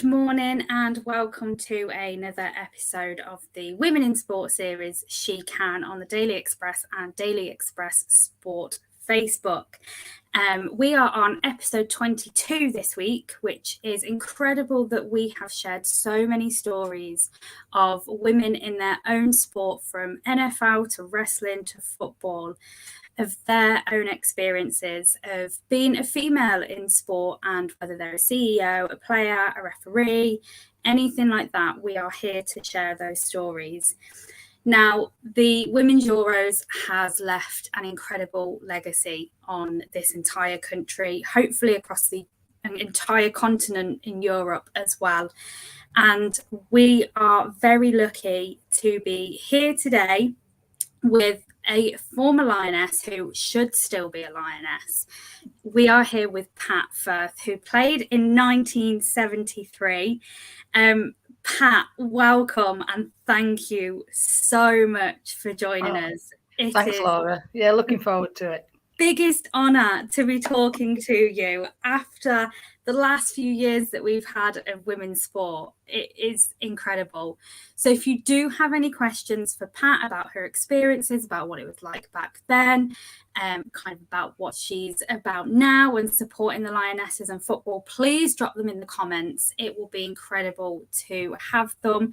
Good morning and welcome to another episode of the Women in Sport series She Can on the Daily Express and Daily Express Sport Facebook. We are on episode 22 this week, which is incredible that we have shared so many stories of women in their own sport, from NFL to wrestling to football, of their own experiences of being a female in sport, and whether they're a CEO, a player, a referee, anything like that. We are here to share those stories. Now, the Women's Euros has left an incredible legacy on this entire country, hopefully across the entire continent in Europe as well. And we are very lucky to be here today with a former Lioness who should still be a Lioness. We are here with Pat Firth, who played in 1973. Pat, welcome and thank you so much for joining us. Thanks, Laura. Yeah, looking forward to it. Biggest honour to be talking to you after the last few years that we've had of women's sport. It is incredible. So if you do have any questions for Pat about her experiences, about what it was like back then, kind of about what she's about now and supporting the Lionesses and football, please drop them in the comments. It will be incredible to have them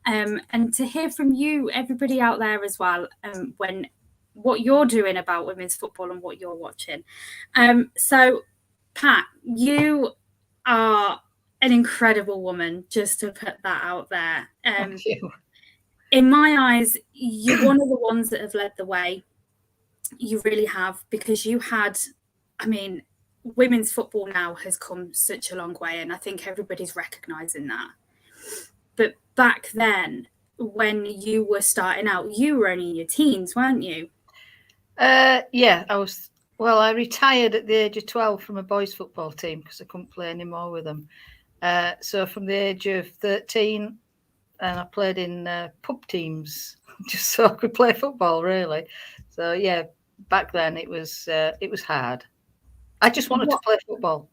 and to hear from you, everybody out there as well, when what you're doing about women's football and what you're watching. So Pat, you are an incredible woman, just to put that out there. Thank you. In my eyes, you're one of the ones that have led the way. You really have, because you had, women's football now has come such a long way, and I think everybody's recognising that. But back then, when you were starting out, you were only in your teens, weren't you? Yeah, I was. Well, I retired at the age of 12 from a boys' football team because I couldn't play anymore with them. So from the age of 13, and I played in pub teams just so I could play football, really. So yeah, back then it was hard. I just wanted to play football.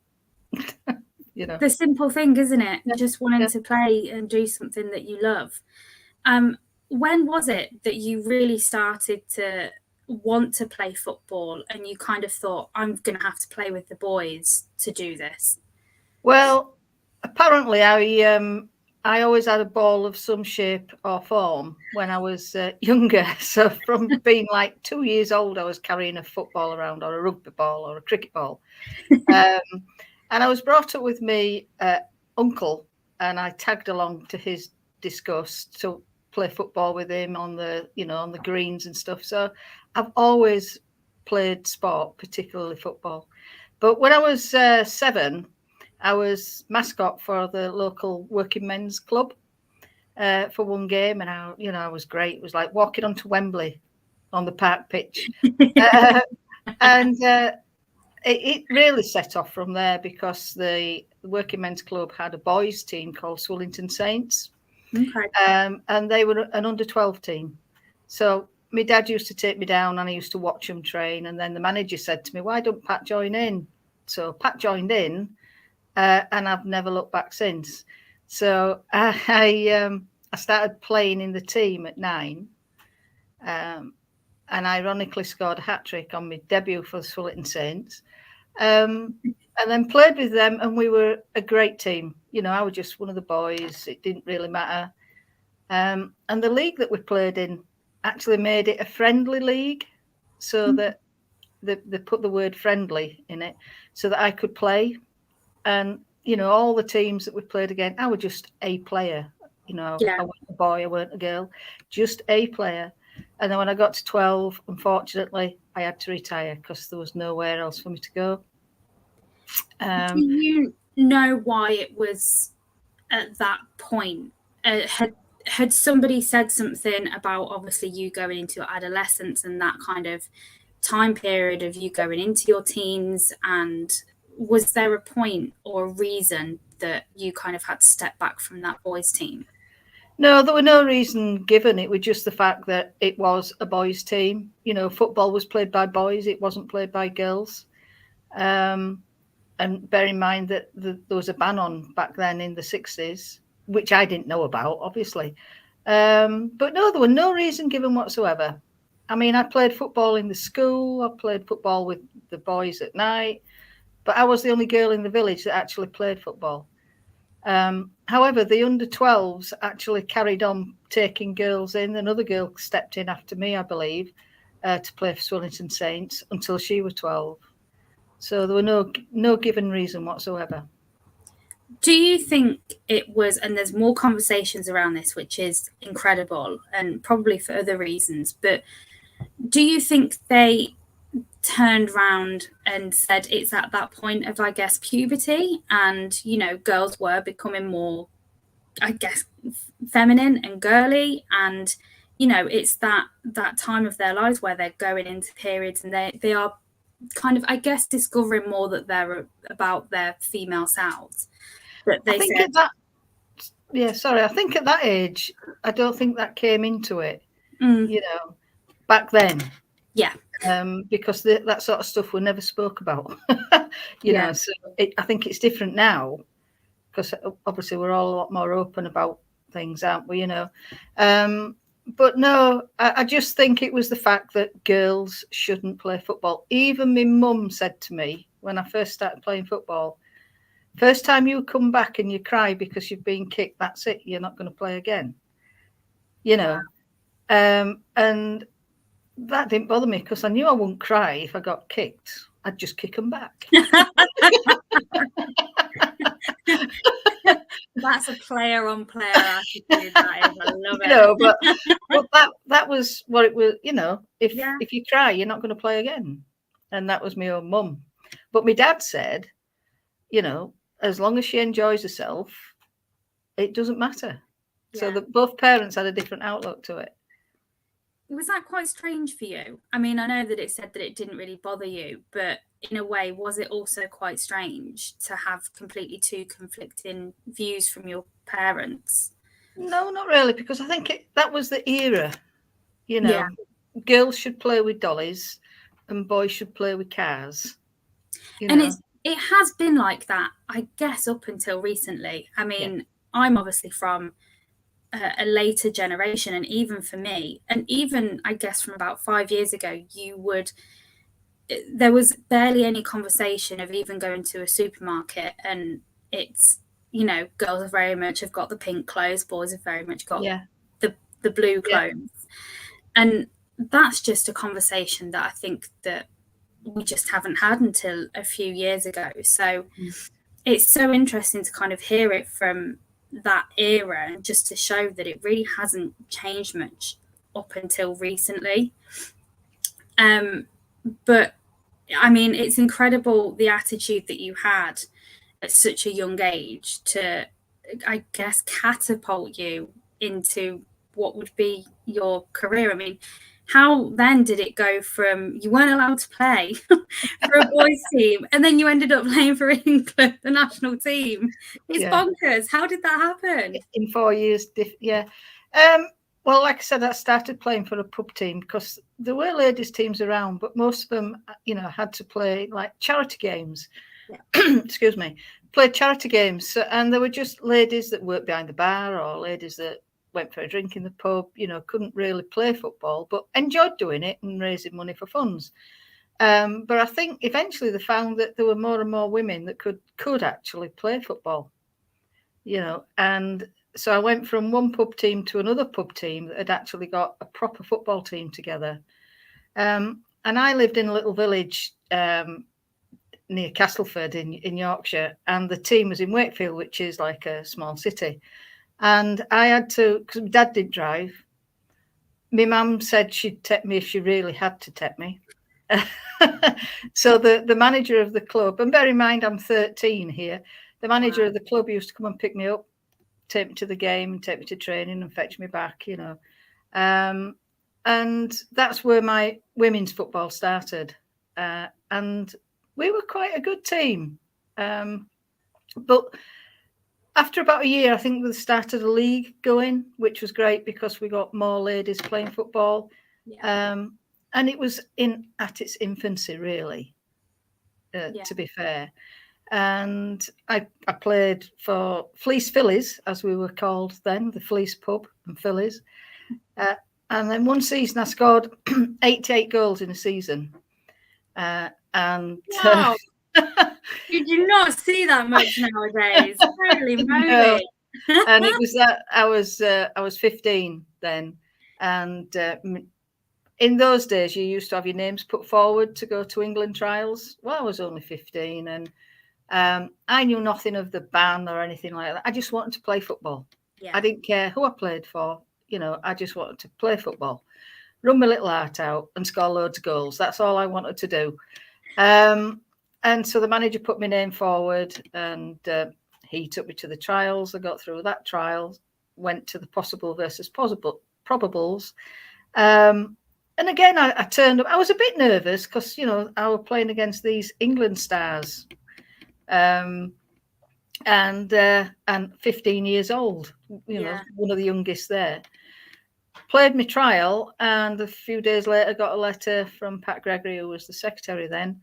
You know, the simple thing, isn't it? Yeah. Just wanting to play and do something that you love. When was it that you really started to want to play football and you kind of thought, I'm going to have to play with the boys to do this? Well, apparently I always had a ball of some shape or form when I was younger. So from being like 2 years old, I was carrying a football around, or a rugby ball, or a cricket ball. And I was brought up with my uncle, and I tagged along to his disgust to play football with him on the greens and stuff. So I've always played sport, particularly football. But when I was 7, I was mascot for the local working men's club for one game, and I was great. It was like walking onto Wembley on the park pitch, and it really set off from there, because the working men's club had a boys' team called Swillington Saints. Okay. And they were an under-12 team. So my dad used to take me down and I used to watch them train. And then the manager said to me, why don't Pat join in? So Pat joined in, and I've never looked back since. So I started playing in the team at 9, and ironically scored a hat-trick on my debut for the Swillington Saints. And then played with them, and we were a great team. I was just one of the boys. It didn't really matter. And the league that we played in actually made it a friendly league, so that they put the word friendly in it so that I could play. And, all the teams that we played against, I was just a player. I wasn't a boy, I weren't a girl, just a player. And then when I got to 12, unfortunately, I had to retire because there was nowhere else for me to go. Do you know why it was at that point? Had somebody said something about, obviously, you going into your adolescence and that kind of time period of you going into your teens? And was there a point or a reason that you kind of had to step back from that boys' team? No, there were no reason given. It was just the fact that it was a boys' team. Football was played by boys. It wasn't played by girls. And bear in mind that there was a ban on back then in the 60s, which I didn't know about, obviously. But no, there were no reason given whatsoever. I mean, I played football in the school. I played football with the boys at night, but I was the only girl in the village that actually played football. However, the under-12s actually carried on taking girls in. Another girl stepped in after me, I believe, to play for Swillington Saints until she was 12. So there were no given reason whatsoever. Do you think it was, and there's more conversations around this, which is incredible and probably for other reasons, but do you think they turned around and said it's at that point of, I guess, puberty and, you know, girls were becoming more, I guess, feminine and girly, and, you know, it's that time of their lives where they're going into periods and they are kind of, I guess, discovering more that they're about their female selves. But they I think said, at that, I think at that age, I don't think that came into it, you know, back then. Yeah. Because that sort of stuff we never spoke about, you know. So I think it's different now because obviously we're all a lot more open about things, aren't we? You know. But no, I just think it was the fact that girls shouldn't play football. Even my mum said to me when I first started playing football, first time you come back and you cry because you've been kicked, that's it. You're not going to play again. You know. And that didn't bother me because I knew I wouldn't cry if I got kicked. I'd just kick them back. That's a player on player attitude. That is, I love it. You know, but that was what it was. You know, if you cry, you're not going to play again. And that was my own mum. But my dad said, you know, as long as she enjoys herself, it doesn't matter. So that both parents had a different outlook to it. Was that quite strange for you? I mean, I know that it said that it didn't really bother you, but in a way, was it also quite strange to have completely two conflicting views from your parents? No, not really, because I think that was the era. You know, girls should play with dollies and boys should play with cars. You know? And it has been like that, I guess, up until recently. I mean, I'm obviously from a later generation, and even for me, and even I guess from about 5 years ago, there was barely any conversation of even going to a supermarket, and it's, you know, girls very much have got the pink clothes, boys have very much got the blue clothes, and that's just a conversation that I think that we just haven't had until a few years ago. So it's so interesting to kind of hear it from that era, and just to show that it really hasn't changed much up until recently. But I mean, it's incredible the attitude that you had at such a young age to, I guess, catapult you into what would be your career. I mean, how then did it go from you weren't allowed to play for a boys team and then you ended up playing for England, the national team? It's bonkers. How did that happen? In 4 years, well, like I said, I started playing for a pub team because there were ladies teams around, but most of them, you know, had to play like charity games. Excuse me, played charity games. So, and there were just ladies that worked behind the bar or ladies that went for a drink in the pub, you know, couldn't really play football, but enjoyed doing it and raising money for funds. But I think eventually they found that there were more and more women that could actually play football, you know. And so I went from one pub team to another pub team that had actually got a proper football team together. And I lived in a little village near Castleford in Yorkshire, and the team was in Wakefield, which is like a small city. And I had to, because my dad didn't drive. My mum said she'd take me if she really had to take me. So the manager of the club, and bear in mind I'm 13 here, the manager of the club used to come and pick me up, take me to the game and take me to training and fetch me back, you know. And that's where my women's football started. And we were quite a good team. But after about a year, I think we started a league going, which was great because we got more ladies playing football. And it was at its infancy, really, to be fair. And I played for Fleece Phillies, as we were called then, the Fleece Pub and Phillies. And then one season I scored 88 goals in a season. Wow. You do not see that much nowadays. Holy moly. No. And it was that I was 15 then. And in those days, you used to have your names put forward to go to England trials. Well, I was only 15 and I knew nothing of the ban or anything like that. I just wanted to play football. Yeah. I didn't care who I played for. You know, I just wanted to play football, run my little heart out and score loads of goals. That's all I wanted to do. And so the manager put my name forward and he took me to the trials. I got through that trial, went to the possible versus probables. And again, I turned up. I was a bit nervous because, you know, I was playing against these England stars. And 15 years old, you know, one of the youngest there. Played my trial, and a few days later got a letter from Pat Gregory, who was the secretary then,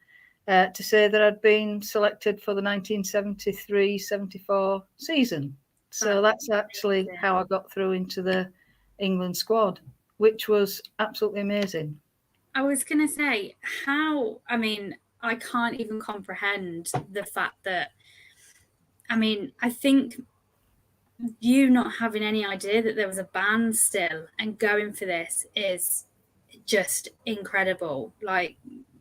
to say that I'd been selected for the 1973-74 season. So that's actually how I got through into the England squad, which was absolutely amazing. I was going to say, I mean, I can't even comprehend the fact that, I mean, I think you not having any idea that there was a ban still and going for this is just incredible. Like,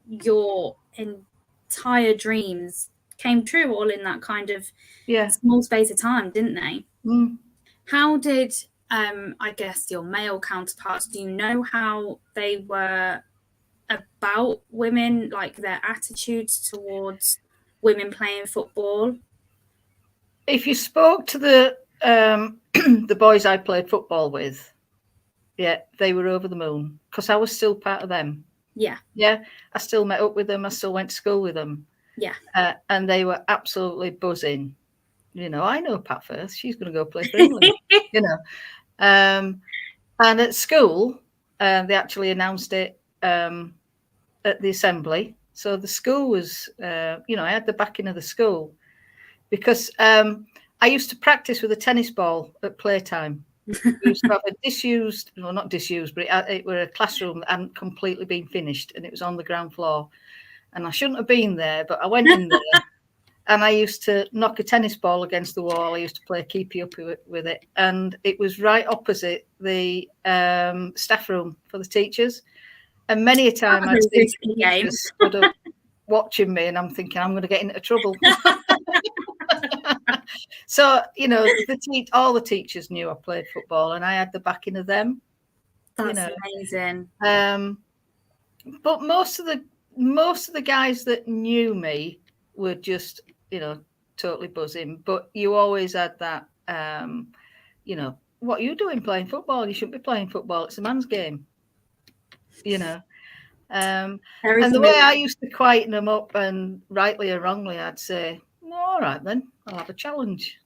your entire dreams came true all in that kind of small space of time, didn't they? How did, I guess, your male counterparts, do you know how they were about women, like their attitudes towards women playing football? If you spoke to the the boys I played football with, they were over the moon because I was still part of them. I still met up with them. I still went to school with them. And they were absolutely buzzing. You know, I know Pat Firth. She's going to go play for England. You know, and at school, they actually announced it at the assembly. So the school was, you know, I had the backing of the school because I used to practice with a tennis ball at playtime. We used to have a disused, well, not disused, but it were a classroom that hadn't completely been finished, and it was on the ground floor. And I shouldn't have been there, but I went in there, and I used to knock a tennis ball against the wall. I used to play keepy up with it, and it was right opposite the staff room for the teachers. And many a time I'd see teachers stood up watching me, and I'm thinking I'm going to get into trouble. So, you know, all the teachers knew I played football, and I had the backing of them. That's amazing. But most of the guys that knew me were just, you know, totally buzzing. But you always had that, you know, what are you doing playing football? You shouldn't be playing football. It's a man's game, you know. And the way I used to quieten them up, and rightly or wrongly, I'd say, all right, then I'll have a challenge.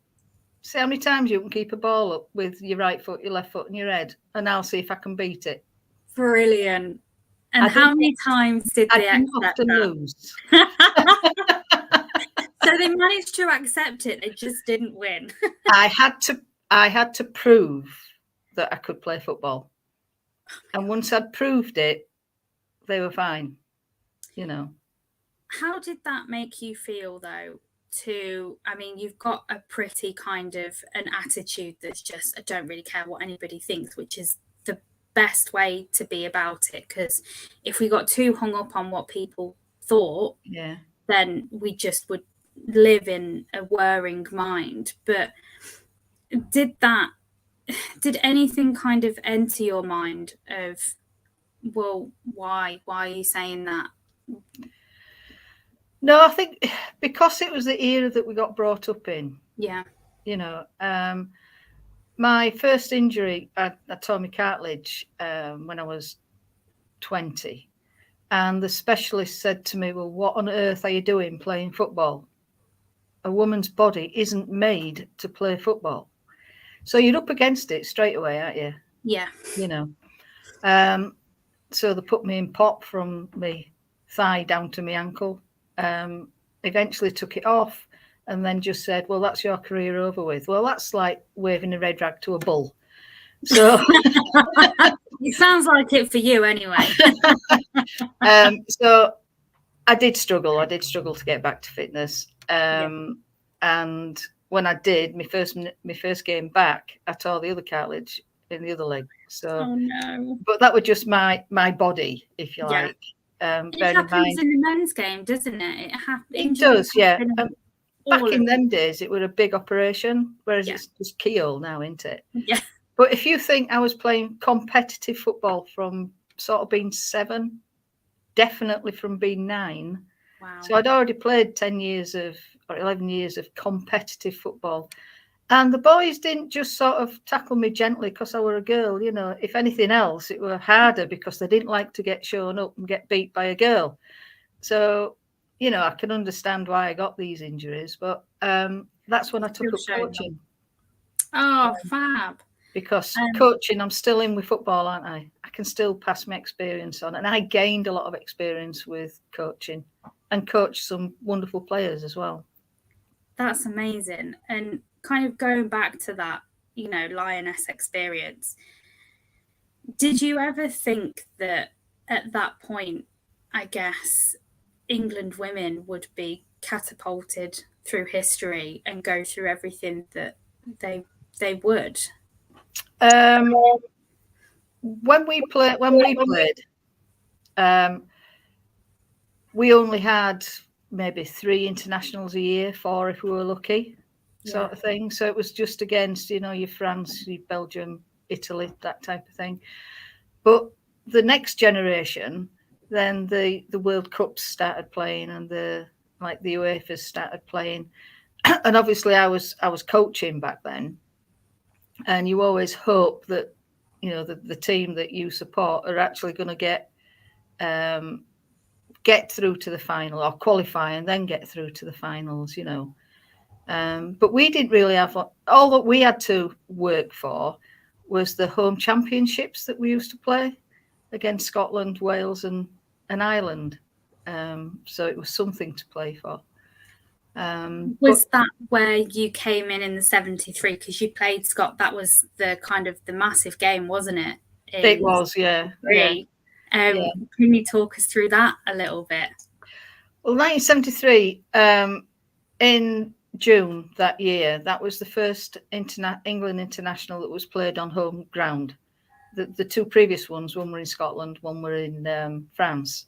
See how many times you can keep a ball up with your right foot, your left foot, and your head, and I'll see if I can beat it. Brilliant. And how many times did they accept that? Lose. So they managed to accept it. They just didn't win. I had to prove that I could play football, and once I'd proved it, they were fine. You know. How did that make you feel, though? I mean, you've got a pretty kind of an attitude that's just, I don't really care what anybody thinks, which is the best way to be about it. Because if we got too hung up on what people thought, then we just would live in a whirring mind. But did anything kind of enter your mind of, well, why are you saying that? No, I think because it was the era that we got brought up in. Yeah. You know, my first injury, I tore my cartilage when I was 20. And the specialist said to me, well, what on earth are you doing playing football? A woman's body isn't made to play football. So you're up against it straight away, aren't you? Yeah. You know. So they put me in pop from my thigh down to my ankle. eventually took it off and then just said, well, that's your career over with. Well, that's like waving a red rag to a bull. So it sounds like it for you anyway. So I did struggle. I did struggle to get back to fitness. And when I did, my first game back, I tore the other cartilage in the other leg. So, oh no! But that was just my body, if you like. It happens in the men's game, doesn't it? It does, yeah. Back in them days, it was a big operation, whereas it's just keyhole now, isn't it? Yeah. But if you think I was playing competitive football from sort of being 7, definitely from being 9. Wow. So I'd already played 10 years or 11 years of competitive football. And the boys didn't just sort of tackle me gently because I were a girl. You know, if anything else, it were harder because they didn't like to get shown up and get beat by a girl. So, you know, I can understand why I got these injuries, but that's when I took up coaching. Oh, fab. Because coaching, I'm still in with football, aren't I? I can still pass my experience on. And I gained a lot of experience with coaching and coached some wonderful players as well. That's amazing. And kind of going back to that, you know, Lioness experience, did you ever think that at that point, I guess, England women would be catapulted through history and go through everything that they would? When we played, we only had maybe 3 internationals a year, 4 if we were lucky, sort of thing. So it was just against, you know, your France, your Belgium, Italy, that type of thing. But the next generation, then the World Cups started playing, and the UEFA's started playing, and obviously I was coaching back then, and you always hope that, you know, the team that you support are actually going to get through to the final or qualify and then get through to the finals, you know. But we didn't really have, all that we had to work for was the home championships that we used to play against Scotland, Wales and Ireland. So it was something to play for. Was that where you came in the 73? Because you played Scott. That was the kind of the massive game, wasn't it? It was, yeah. Can you talk us through that a little bit? Well, 1973, in June that year, that was the first England international that was played on home ground. The 2 previous ones, one were in Scotland, one were in France.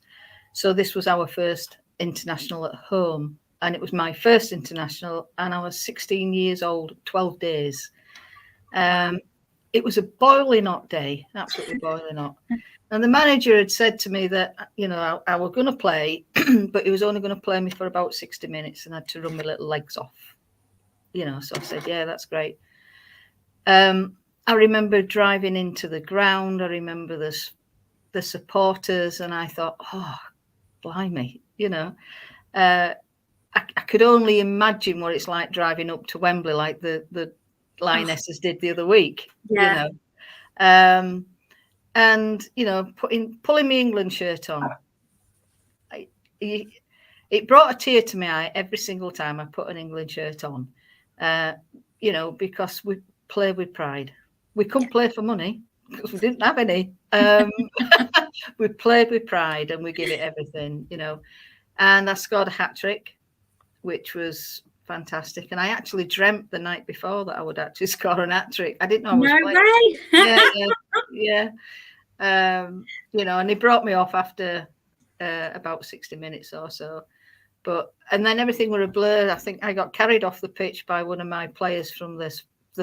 So this was our first international at home. And it was my first international, and I was 16 years old, 12 days. It was a boiling hot day, absolutely boiling hot. And the manager had said to me that, you know, I was going to play, but he was only going to play me for about 60 minutes and I had to run my little legs off. You know, so I said, yeah, that's great. I remember driving into the ground. I remember the supporters, and I thought, oh, blimey, you know. I could only imagine what it's like driving up to Wembley, like the Lionesses did the other week, you know. And, you know, pulling my England shirt on. It brought a tear to my eye every single time I put an England shirt on, you know, because we play with pride. We couldn't play for money because we didn't have any. We played with pride and we give it everything, you know. And I scored a hat-trick, which was fantastic. And I actually dreamt the night before that I would actually score an hat-trick. I didn't know I was playing. Yeah. You know, and he brought me off after about 60 minutes or so. And then everything were a blur. I think I got carried off the pitch by one of my players from the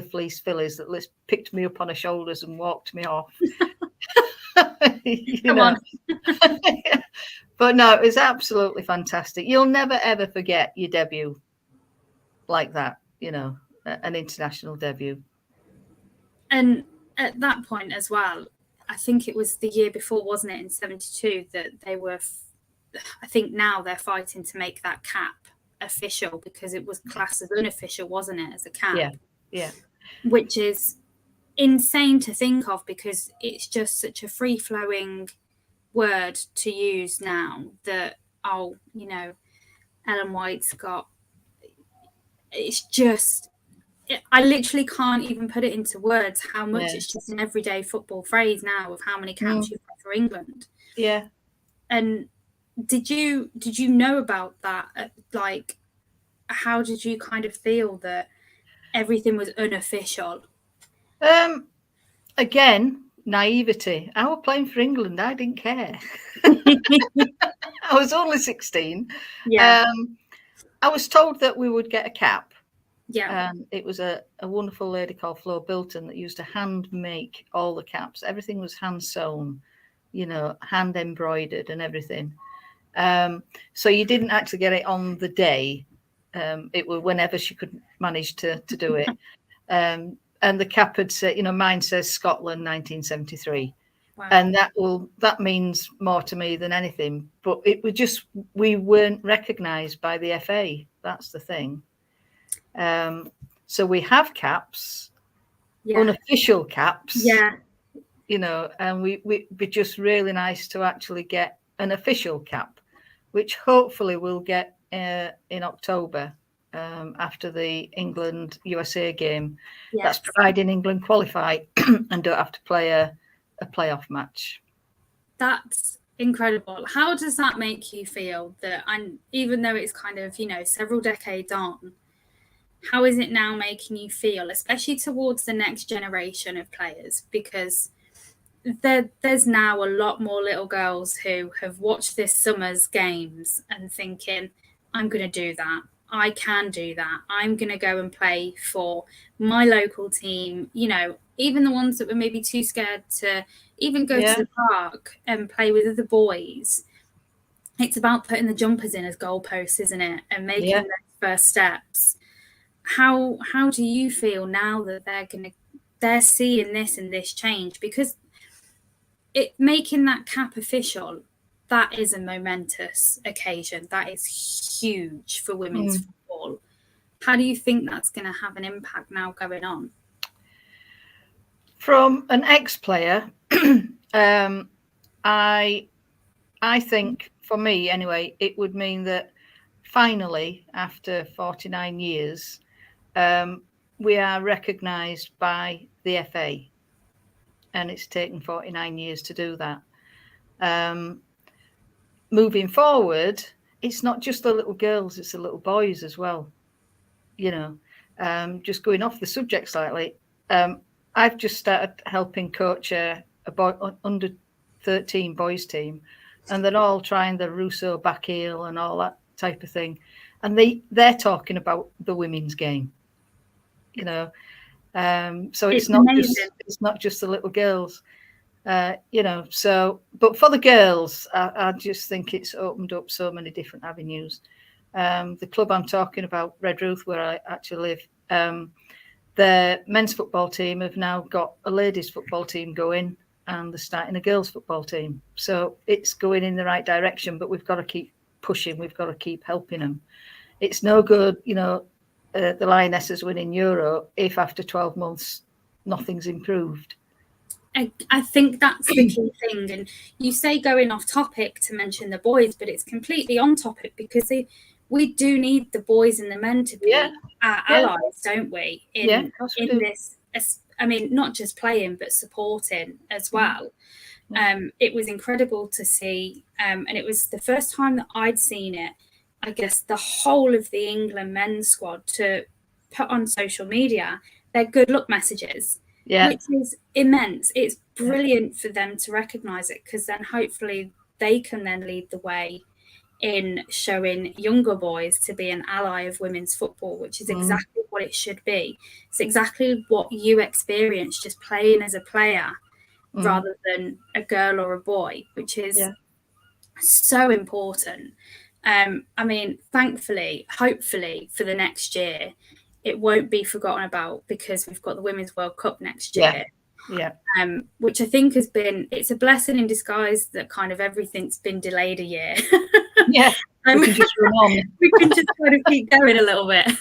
Fleece Phillies that picked me up on her shoulders and walked me off. You know. But no, it was absolutely fantastic. You'll never, ever forget your debut like that, you know, an international debut. And at that point as well, I think it was the year before, wasn't it, in 72, that they were, I think now they're fighting to make that cap official because it was classed as unofficial, wasn't it, as a cap? Yeah. Which is insane to think of because it's just such a free-flowing word to use now that, oh, you know, Ellen White's got, it's just, I literally can't even put it into words how much it's just an everyday football phrase now of how many caps you've got for England. Yeah. And did you know about that? Like, how did you kind of feel that everything was unofficial? Again, naivety. I was playing for England. I didn't care. I was only 16. Yeah. I was told that we would get a cap. Yeah. It was a wonderful lady called Flo Bilton that used to hand make all the caps. Everything was hand sewn, hand embroidered and everything. So you didn't actually get it on the day. It was whenever she could manage to do it. And the cap had said, mine says Scotland 1973. Wow. And that means more to me than anything. But it was just, we weren't recognised by the FA. That's the thing. So we have caps, unofficial caps. Yeah. And we'd be just really nice to actually get an official cap, which hopefully we'll get in October. After the England-USA game. Yes. That's providing England qualify and don't have to play a playoff match. That's incredible. How does that make you feel that, and even though it's kind of, several decades on, how is it now making you feel, especially towards the next generation of players? Because there's now a lot more little girls who have watched this summer's games and thinking, I'm going to do that. I can do that. I'm going to go and play for my local team, even the ones that were maybe too scared to even go to the park and play with other boys. It's about putting the jumpers in as goalposts, isn't it? And making those first steps. How do you feel now that they're seeing this and this change? Because making that cap official, that is a momentous occasion. That is huge for women's football. How do you think that's going to have an impact now going on? From an ex-player, I think, for me anyway, it would mean that finally, after 49 years, we are recognised by the FA. And it's taken 49 years to do that. Moving forward, it's not just the little girls, it's the little boys as well. Just going off the subject slightly, I've just started helping coach a boy, under 13 boys team, and they're all trying the Russo back heel and all that type of thing. And they're talking about the women's game, So it's not just the little girls. But for the girls, I just think it's opened up so many different avenues. The club I'm talking about, Red Ruth, where I actually live, the men's football team have now got a ladies football team going, and they're starting a girls football team. So it's going in the right direction, but we've got to keep pushing. We've got to keep helping them. It's no good, the Lionesses winning Euro if after 12 months nothing's improved. I think that's the key thing. And you say going off topic to mention the boys, but it's completely on topic because we do need the boys and the men to be our allies, don't we? In this, I mean, not just playing, but supporting as well. It was incredible to see. And it was the first time that I'd seen it, I guess, the whole of the England men's squad to put on social media their good luck messages. Which is immense. It's brilliant for them to recognise it, because then hopefully they can then lead the way in showing younger boys to be an ally of women's football, which is exactly what it should be. It's exactly what you experienced just playing as a player rather than a girl or a boy, which is so important. I mean, thankfully, hopefully for the next year, it won't be forgotten about, because we've got the Women's World Cup next year. Which I think it's a blessing in disguise that kind of everything's been delayed a year. We can just run on. We can just kind of keep going a little bit.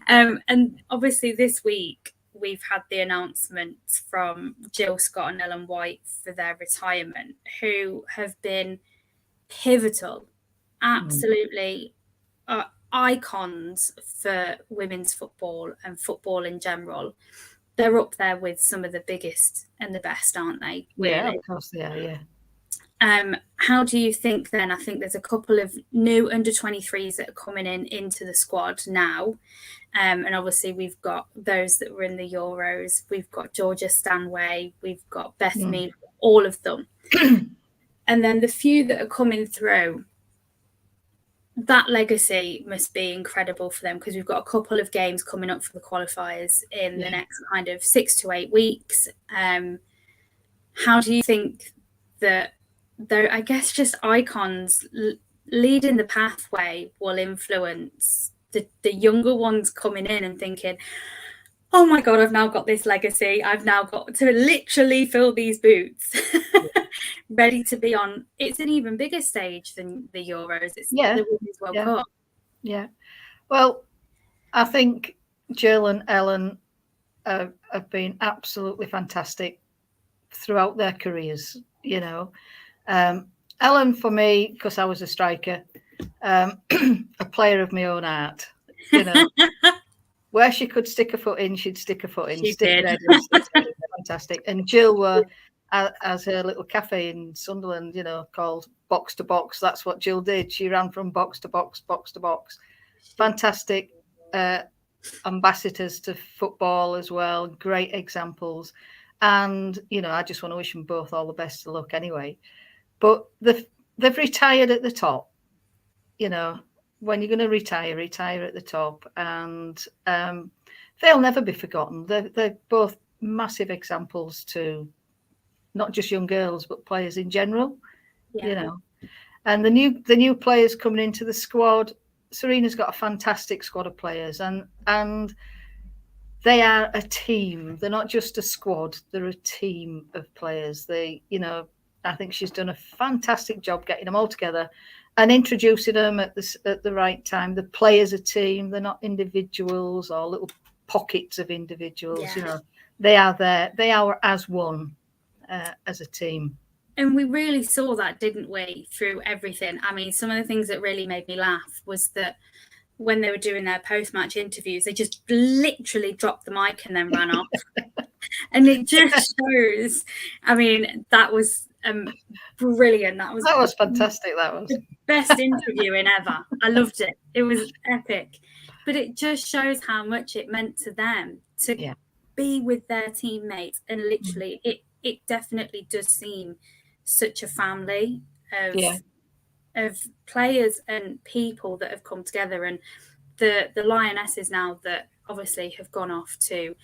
And obviously this week we've had the announcements from Jill Scott and Ellen White for their retirement, who have been pivotal, absolutely are icons for women's football and football in general. They're up there with some of the biggest and the best, aren't they? Really? Yeah, of course they are, yeah. How do you think then? I think there's a couple of new under-23s that are coming into the squad now. And obviously we've got those that were in the Euros. We've got Georgia Stanway. We've got Beth Mead, all of them. And then the few that are coming through, that legacy must be incredible for them, because we've got a couple of games coming up for the qualifiers in the next kind of 6 to 8 weeks. How do you think that, though, I guess just icons leading the pathway will influence the younger ones coming in and thinking, oh my God, I've now got this legacy. I've now got to literally fill these boots, ready to be on. It's an even bigger stage than the Euros. It's the Women's World Cup. Yeah. Well, I think Jill and Ellen have been absolutely fantastic throughout their careers, you know. Ellen, for me, because I was a striker, a player of my own art, you know. Where she could stick her foot in, she'd stick her foot in. She did. Fantastic. And Jill were, as her little cafe in Sunderland, you know, called Box to Box. That's what Jill did. She ran from box to box, box to box. Fantastic ambassadors to football as well. Great examples. And, you know, I just want to wish them both all the best of luck anyway. But they've retired at the top, you know. When you're going to retire at the top, and they'll never be forgotten. They're both massive examples to not just young girls, but players in general, you know. And the new players coming into the squad, Serena's got a fantastic squad of players, and they are a team. They're not just a squad, they're a team of players. They, you know, I think she's done a fantastic job getting them all together and introducing them at the right time. The players a team. They're not individuals or little pockets of individuals. You know, they are there. They are as one, as a team. And we really saw that, didn't we, through everything? I mean, some of the things that really made me laugh was that when they were doing their post-match interviews, they just literally dropped the mic and then ran off. And it just shows, I mean, that was brilliant. That was fantastic. That was the best interviewing ever. I loved it. It was epic. But it just shows how much it meant to them to be with their teammates. And literally, it definitely does seem such a family of players and people that have come together. And the Lionesses now that obviously have gone off to,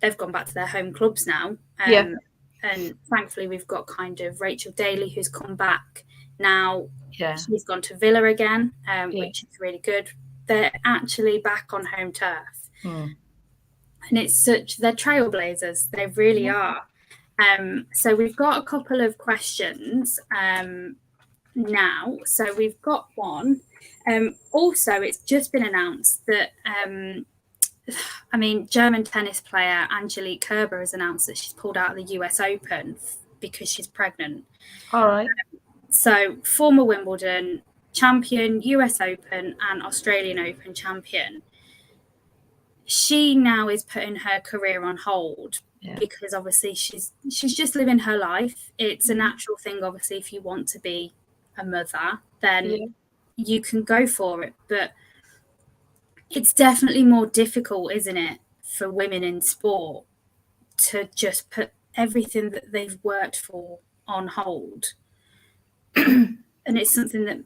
they've gone back to their home clubs now. And thankfully we've got kind of Rachel Daly, who's come back now. She's gone to Villa again, which is really good. They're actually back on home turf. And it's they're trailblazers. They really are. So we've got a couple of questions now. So we've got one. Also, it's just been announced that German tennis player Angelique Kerber has announced that she's pulled out of the US Open because she's pregnant. All right. So former Wimbledon champion, US Open and Australian Open champion. She now is putting her career on hold because obviously she's just living her life. It's a natural thing, obviously, if you want to be a mother, then you can go for it. But it's definitely more difficult, isn't it, for women in sport to just put everything that they've worked for on hold. And it's something that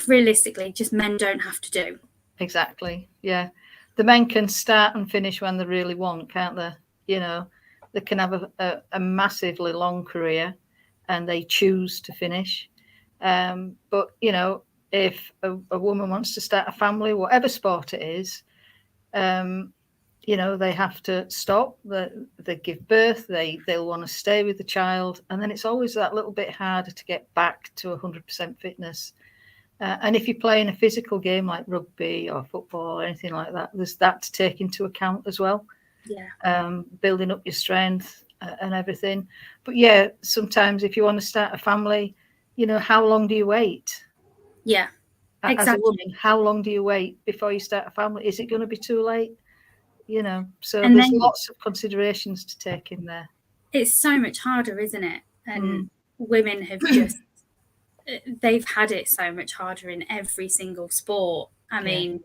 realistically just men don't have to do. Exactly. Yeah. The men can start and finish when they really want, can't they? You know, they can have a massively long career and they choose to finish. But, you know, if a woman wants to start a family, whatever sport it is, you know, they have to stop. They give birth. They'll want to stay with the child. And then it's always that little bit harder to get back to 100% fitness. And if you're playing a physical game like rugby or football or anything like that, there's that to take into account as well. Building up your strength and everything. But sometimes if you want to start a family, you know, how long do you wait? As a woman, how long do you wait before you start a family? Is it going to be too late? So and there's then lots of considerations to take in there. It's so much harder, isn't it? And women have just, they've had it so much harder in every single sport. I mean,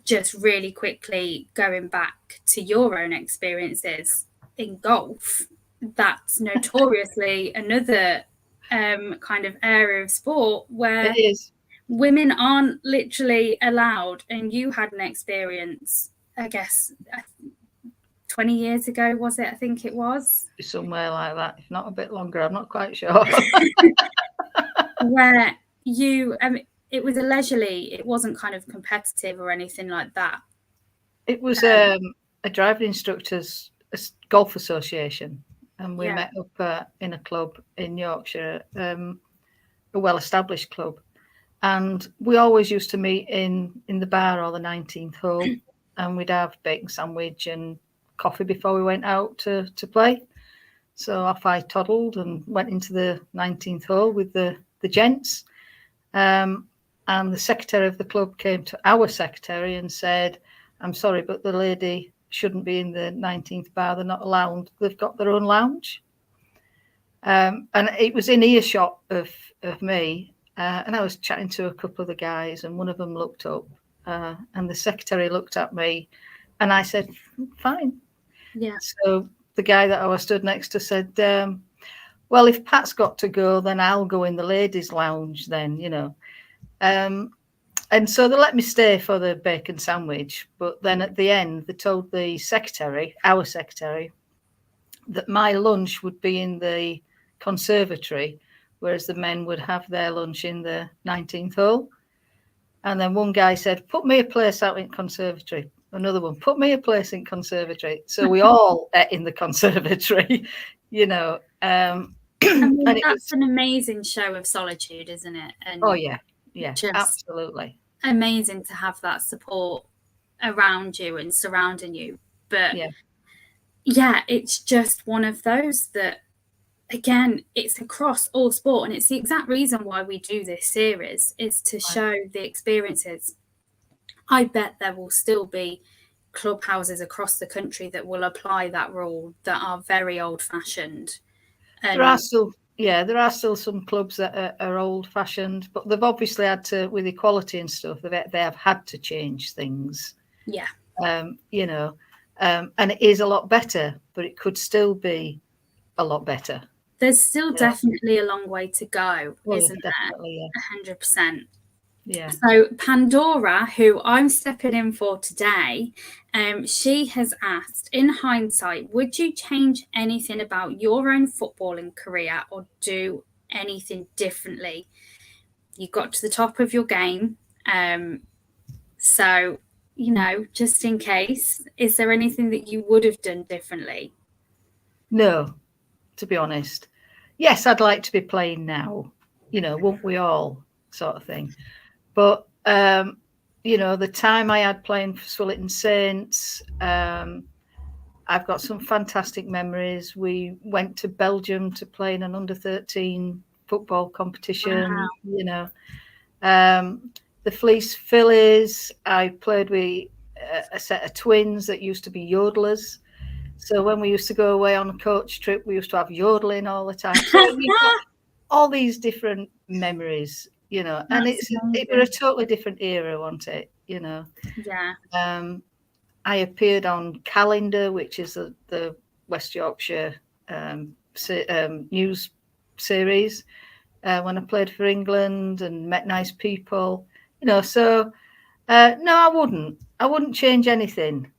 just really quickly going back to your own experiences in golf, that's notoriously another kind of area of sport where women aren't literally allowed. And you had an experience, I guess, 20 years ago, was it? I think it was. Somewhere like that, if not a bit longer, I'm not quite sure. Where it was a leisurely, it wasn't kind of competitive or anything like that. It was a driving instructors golf association, and we met up in a club in Yorkshire, a well-established club, and we always used to meet in the bar or the 19th hole, and we'd have bacon sandwich and coffee before we went out to play. So off I toddled and went into the 19th hole with the gents, and the secretary of the club came to our secretary and said, "I'm sorry, but the lady shouldn't be in the 19th bar. They're not allowed. They've got their own lounge." And it was in earshot of me, and I was chatting to a couple of the guys, and one of them looked up, and the secretary looked at me, and I said, "Fine." Yeah. So the guy that I was stood next to said, "Well, if Pat's got to go, then I'll go in the ladies' lounge then, And so they let me stay for the bacon sandwich. But then at the end, they told the secretary, our secretary, that my lunch would be in the conservatory, whereas the men would have their lunch in the 19th hole. And then one guy said, "Put me a place out in conservatory." Another one, "Put me a place in conservatory." So we all ate in the conservatory, I mean, that's an amazing show of solitude, isn't it? And absolutely amazing to have that support around you and surrounding you. But it's just one of those that, again, it's across all sport, and it's the exact reason why we do this series, is to show the experiences. I bet there will still be clubhouses across the country that will apply that rule, that are very old-fashioned. There are still some clubs that are old-fashioned, but they've obviously had to, with equality and stuff, they have had to change things. Yeah. And it is a lot better, but it could still be a lot better. There's still definitely a long way to go, isn't there? 100%. Yeah. So Pandora, who I'm stepping in for today, she has asked, in hindsight, would you change anything about your own footballing career or do anything differently? You got to the top of your game. So, just in case, is there anything that you would have done differently? No, to be honest. Yes, I'd like to be playing now, won't we all, sort of thing. But, the time I had playing for Swillerton Saints, I've got some fantastic memories. We went to Belgium to play in an under-13 football competition, the Fleece Phillies. I played with a set of twins that used to be yodelers. So when we used to go away on a coach trip, we used to have yodeling all the time. So we've got all these different memories. And it was a totally different era, wasn't it? Yeah. I appeared on Calendar, which is the West Yorkshire news series, when I played for England and met nice people. So no, I wouldn't change anything.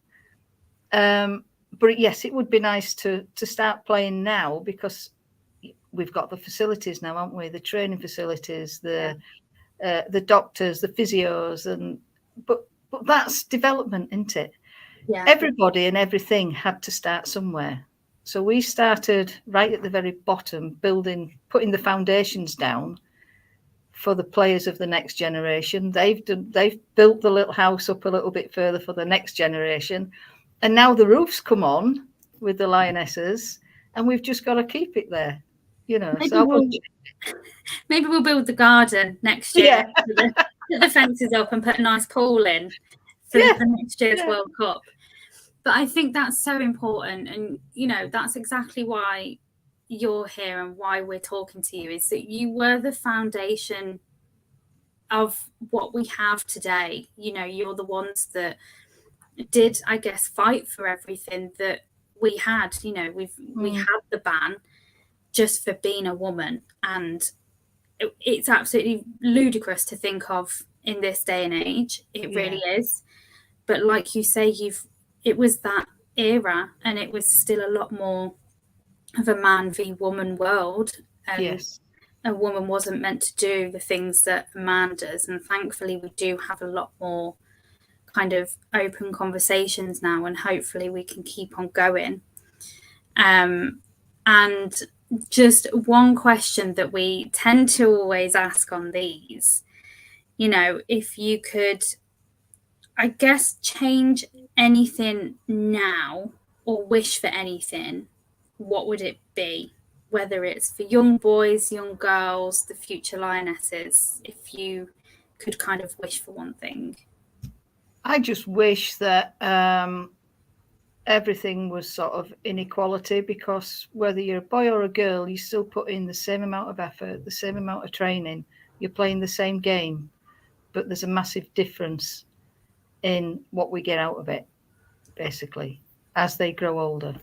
But yes, it would be nice to start playing now, because we've got the facilities now, haven't we? The training facilities, the doctors, the physios, but that's development, isn't it? Yeah. Everybody and everything had to start somewhere. So we started right at the very bottom, putting the foundations down for the players of the next generation. They've built the little house up a little bit further for the next generation, and now the roof's come on with the Lionesses, and we've just got to keep it there. Maybe we'll build the garden next year. Put the fences up and put a nice pool in for next year's World Cup. But I think that's so important. And, that's exactly why you're here and why we're talking to you, is that you were the foundation of what we have today. You're the ones that did, I guess, fight for everything that we had. We had the ban just for being a woman. And it's absolutely ludicrous to think of in this day and age. It really is. But like you say, it was that era, and it was still a lot more of a man v woman world. And a woman wasn't meant to do the things that a man does. And thankfully, we do have a lot more kind of open conversations now, and hopefully we can keep on going. And just one question that we tend to always ask on these, if you could, I guess, change anything now or wish for anything, what would it be? Whether it's for young boys, young girls, the future Lionesses, if you could kind of wish for one thing. I just wish that everything was sort of inequality, because whether you're a boy or a girl, you still put in the same amount of effort, the same amount of training. You're playing the same game, but there's a massive difference in what we get out of it, basically, as they grow older.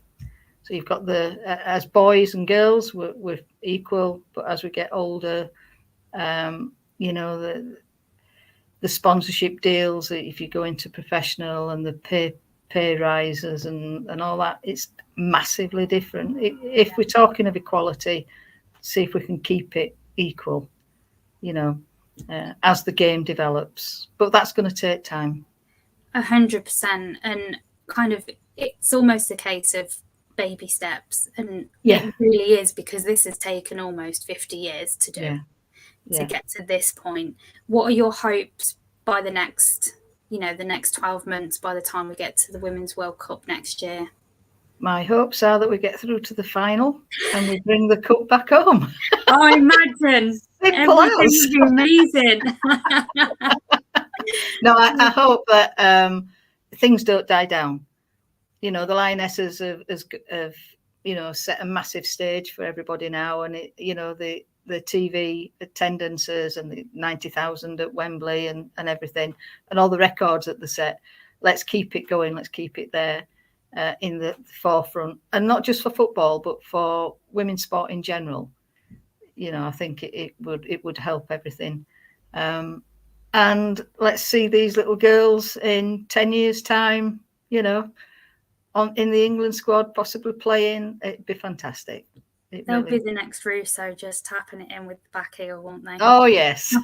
So you've got as boys and girls, we're equal, but as we get older, the sponsorship deals, if you go into professional, and the pay rises and all that, it's massively different. If we're talking of equality, see if we can keep it equal, as the game develops. But that's going to take time. 100%. And kind of, it's almost a case of baby steps. And it really is, because this has taken almost 50 years to do, to get to this point. What are your hopes by the next 12 months, by the time we get to the Women's World Cup next year? My hopes are that we get through to the final and we bring the cup back home. Oh, imagine. Everything would be amazing. No, I hope that things don't die down. The Lionesses have set a massive stage for everybody now, and the TV attendances and the 90,000 at Wembley and everything, and all the records that they set. Let's keep it going. Let's keep it there in the forefront, and not just for football, but for women's sport in general. I think it would help everything. And let's see these little girls in 10 years' time, in the England squad, possibly playing. It'd be fantastic. They'll be the next Russo, just tapping it in with the back heel, won't they? Oh, yes.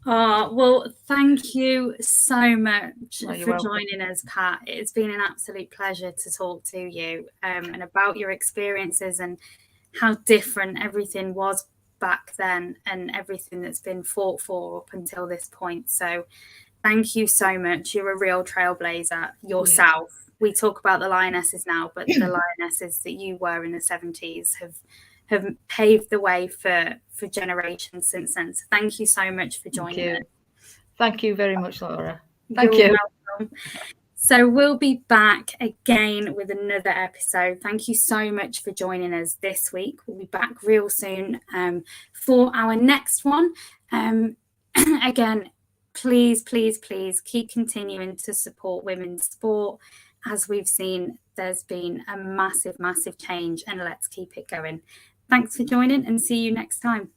Well, thank you so much for joining us, Pat. It's been an absolute pleasure to talk to you and about your experiences and how different everything was back then and everything that's been fought for up until this point. So thank you so much. You're a real trailblazer yourself. Yeah. We talk about the Lionesses now, but the Lionesses that you were in the 70s have paved the way for generations since then. So thank you so much for joining us. Thank you very much, Laura. Thank you. Welcome. So we'll be back again with another episode. Thank you so much for joining us this week. We'll be back real soon for our next one. Again, please keep continuing to support women's sport. As we've seen, there's been a massive change, and let's keep it going. Thanks for joining, and see you next time.